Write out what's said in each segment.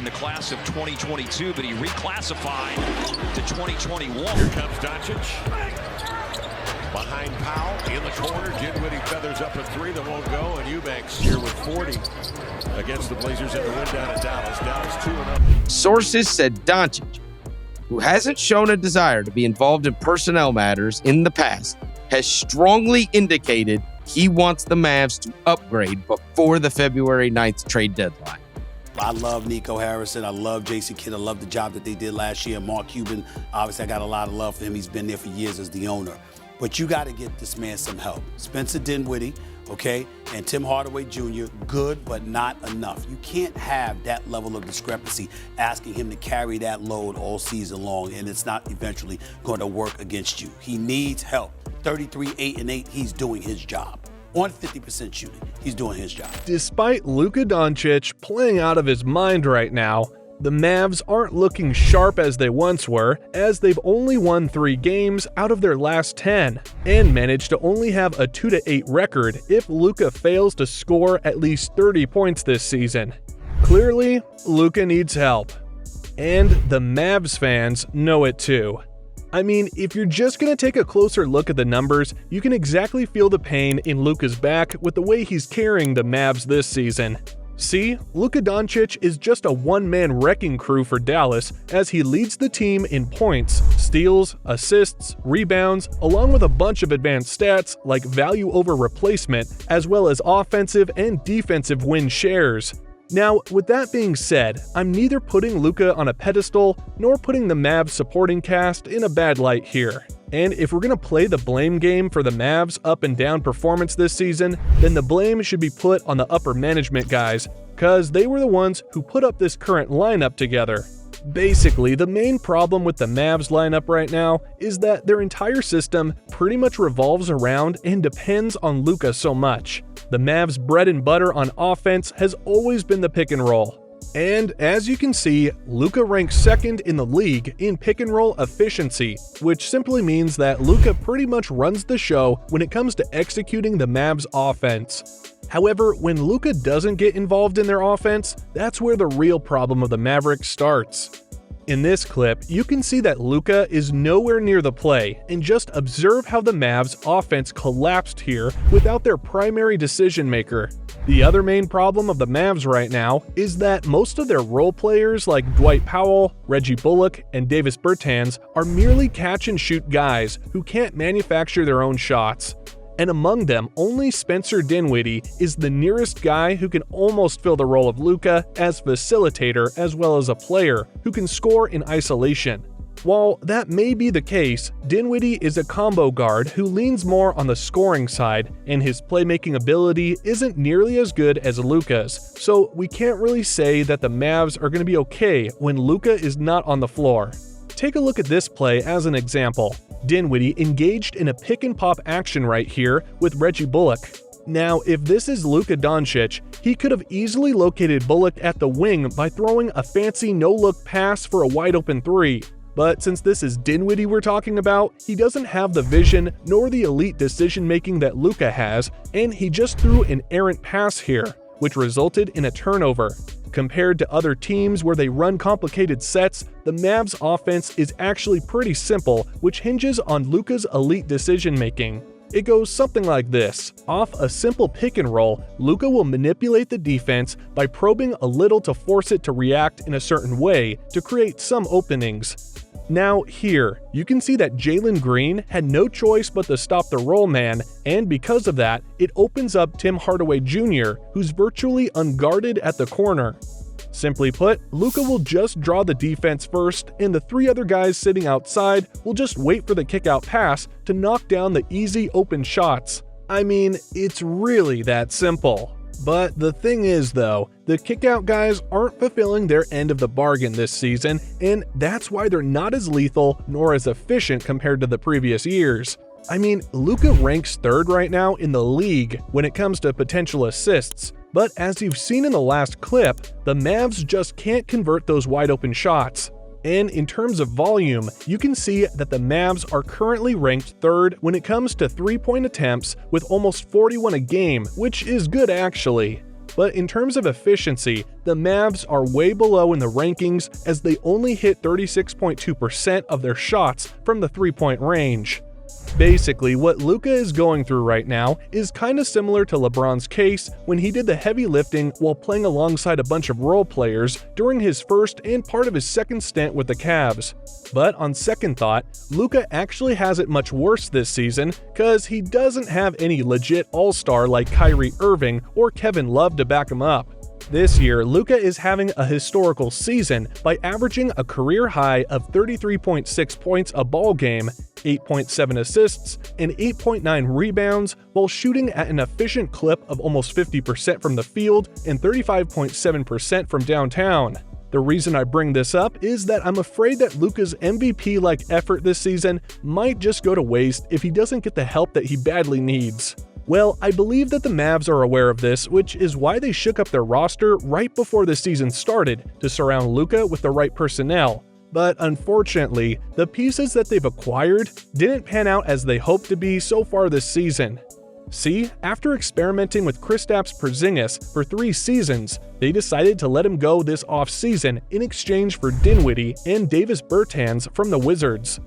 in the class of 2022, but he reclassified to 2021. Here comes Doncic. Behind Powell in the corner. Dinwiddie feathers up a three that won't go, and Eubanks here with 40 against the Blazers in the win down at Dallas. Dallas 2-0. Sources said Doncic, who hasn't shown a desire to be involved in personnel matters in the past, has strongly indicated he wants the Mavs to upgrade before the February 9th trade deadline. I love Nico Harrison. I love Jason Kidd. I love the job that they did last year. Mark Cuban, obviously I got a lot of love for him. He's been there for years as the owner. But you got to get this man some help. Spencer Dinwiddie, okay, and Tim Hardaway Jr., good but not enough. You can't have that level of discrepancy asking him to carry that load all season long, and it's not eventually going to work against you. He needs help. 33, 8, and 8, he's doing his job. On 50% shooting, he's doing his job. Despite Luka Doncic playing out of his mind right now, the Mavs aren't looking sharp as they once were, as they've only won 3 games out of their last 10, and managed to only have a 2-8 record if Luka fails to score at least 30 points this season. Clearly, Luka needs help. And the Mavs fans know it too. I mean, if you're just going to take a closer look at the numbers, you can exactly feel the pain in Luka's back with the way he's carrying the Mavs this season. See, Luka Doncic is just a one-man wrecking crew for Dallas as he leads the team in points, steals, assists, rebounds, along with a bunch of advanced stats like value over replacement, as well as offensive and defensive win shares. Now, with that being said, I'm neither putting Luka on a pedestal nor putting the Mavs supporting cast in a bad light here. And if we're going to play the blame game for the Mavs' up and down performance this season, then the blame should be put on the upper management guys, cause they were the ones who put up this current lineup together. Basically, the main problem with the Mavs lineup right now is that their entire system pretty much revolves around and depends on Luka so much. The Mavs' bread and butter on offense has always been the pick and roll. And as you can see, Luka ranks second in the league in pick and roll efficiency, which simply means that Luka pretty much runs the show when it comes to executing the Mavs offense. However, when Luka doesn't get involved in their offense, that's where the real problem of the Mavericks starts. In this clip, you can see that Luka is nowhere near the play, and just observe how the Mavs offense collapsed here without their primary decision maker. The other main problem of the Mavs right now is that most of their role players like Dwight Powell, Reggie Bullock, and Davis Bertans are merely catch-and-shoot guys who can't manufacture their own shots. And among them, only Spencer Dinwiddie is the nearest guy who can almost fill the role of Luka as facilitator as well as a player who can score in isolation. While that may be the case, Dinwiddie is a combo guard who leans more on the scoring side, and his playmaking ability isn't nearly as good as Luka's, so we can't really say that the Mavs are going to be okay when Luka is not on the floor. Take a look at this play as an example. Dinwiddie engaged in a pick-and-pop action right here with Reggie Bullock. Now, if this is Luka Doncic, he could have easily located Bullock at the wing by throwing a fancy no-look pass for a wide-open three. But since this is Dinwiddie we're talking about, he doesn't have the vision nor the elite decision-making that Luka has, and he just threw an errant pass here, which resulted in a turnover. Compared to other teams where they run complicated sets, the Mavs' offense is actually pretty simple, which hinges on Luka's elite decision-making. It goes something like this. Off a simple pick and roll, Luka will manipulate the defense by probing a little to force it to react in a certain way to create some openings. Now here, you can see that Jalen Green had no choice but to stop the roll man, and because of that, it opens up Tim Hardaway Jr., who's virtually unguarded at the corner. Simply put, Luka will just draw the defense first, and the 3 other guys sitting outside will just wait for the kick-out pass to knock down the easy open shots. I mean, it's really that simple. But the thing is though, the kickout guys aren't fulfilling their end of the bargain this season, and that's why they're not as lethal nor as efficient compared to the previous years. I mean, Luka ranks 3rd right now in the league when it comes to potential assists, but as you've seen in the last clip, the Mavs just can't convert those wide open shots. And in terms of volume, you can see that the Mavs are currently ranked 3rd when it comes to 3-point attempts with almost 41 a game, which is good actually. But in terms of efficiency, the Mavs are way below in the rankings as they only hit 36.2% of their shots from the three-point range. Basically, what Luka is going through right now is kinda similar to LeBron's case when he did the heavy lifting while playing alongside a bunch of role players during his first and part of his second stint with the Cavs. But on second thought, Luka actually has it much worse this season cause he doesn't have any legit all-star like Kyrie Irving or Kevin Love to back him up. This year, Luka is having a historical season by averaging a career high of 33.6 points a ball game, 8.7 assists, and 8.9 rebounds while shooting at an efficient clip of almost 50% from the field and 35.7% from downtown. The reason I bring this up is that I'm afraid that Luka's MVP-like effort this season might just go to waste if he doesn't get the help that he badly needs. Well, I believe that the Mavs are aware of this, which is why they shook up their roster right before the season started to surround Luka with the right personnel. But unfortunately, the pieces that they've acquired didn't pan out as they hoped to be so far this season. See, after experimenting with Kristaps Porzingis for 3 seasons, they decided to let him go this offseason in exchange for Dinwiddie and Davis Bertans from the Wizards.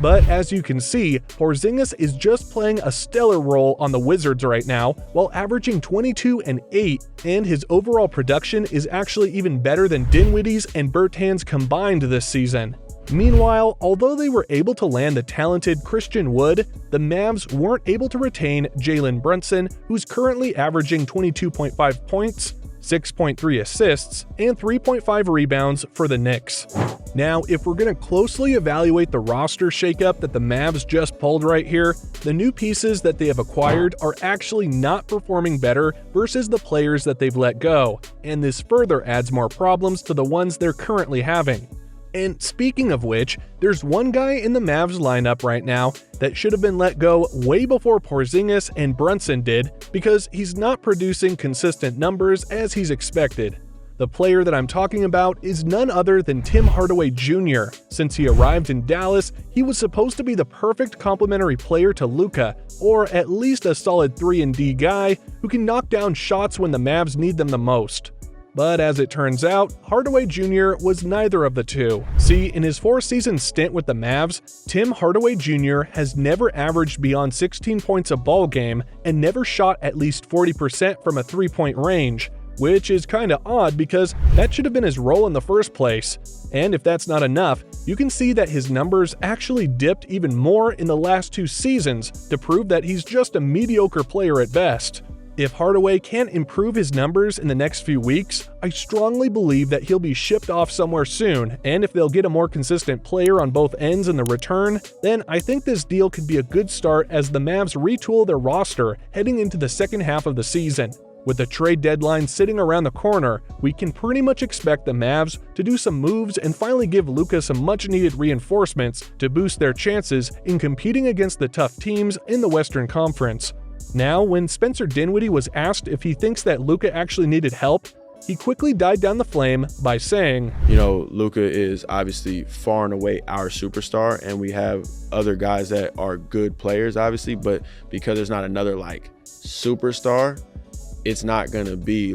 But as you can see, Porzingis is just playing a stellar role on the Wizards right now while averaging 22 and 8, and his overall production is actually even better than Dinwiddie's and Bertans combined this season. Meanwhile, although they were able to land the talented Christian Wood, the Mavs weren't able to retain Jalen Brunson, who's currently averaging 22.5 points, 6.3 assists, and 3.5 rebounds for the Knicks. Now, if we're going to closely evaluate the roster shakeup that the Mavs just pulled right here, the new pieces that they have acquired are actually not performing better versus the players that they've let go, and this further adds more problems to the ones they're currently having. And speaking of which, there's one guy in the Mavs lineup right now that should have been let go way before Porzingis and Brunson did because he's not producing consistent numbers as he's expected. The player that I'm talking about is none other than Tim Hardaway Jr. Since he arrived in Dallas, he was supposed to be the perfect complementary player to Luka, or at least a solid 3-and-D guy who can knock down shots when the Mavs need them the most. But as it turns out, Hardaway Jr. was neither of the two. See, in his 4-season stint with the Mavs, Tim Hardaway Jr. has never averaged beyond 16 points a ball game and never shot at least 40% from a 3-point range, which is kinda odd because that should have been his role in the first place. And if that's not enough, you can see that his numbers actually dipped even more in the last 2 seasons to prove that he's just a mediocre player at best. If Hardaway can't improve his numbers in the next few weeks, I strongly believe that he'll be shipped off somewhere soon, and if they'll get a more consistent player on both ends in the return, then I think this deal could be a good start as the Mavs retool their roster heading into the second half of the season. With the trade deadline sitting around the corner, we can pretty much expect the Mavs to do some moves and finally give Luka some much-needed reinforcements to boost their chances in competing against the tough teams in the Western Conference. Now, when Spencer Dinwiddie was asked if he thinks that Luka actually needed help, he quickly died down the flame by saying, Luka is obviously far and away our superstar, and we have other guys that are good players, obviously, but because there's not another, superstar, it's not going to be,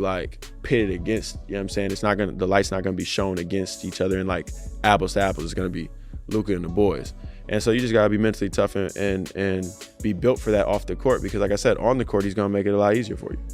pitted against, the light's not going to be shown against each other, and, apples to apples, it's going to be Luka and the boys. And so you just got to be mentally tough and be built for that off the court because, like I said, on the court, he's going to make it a lot easier for you.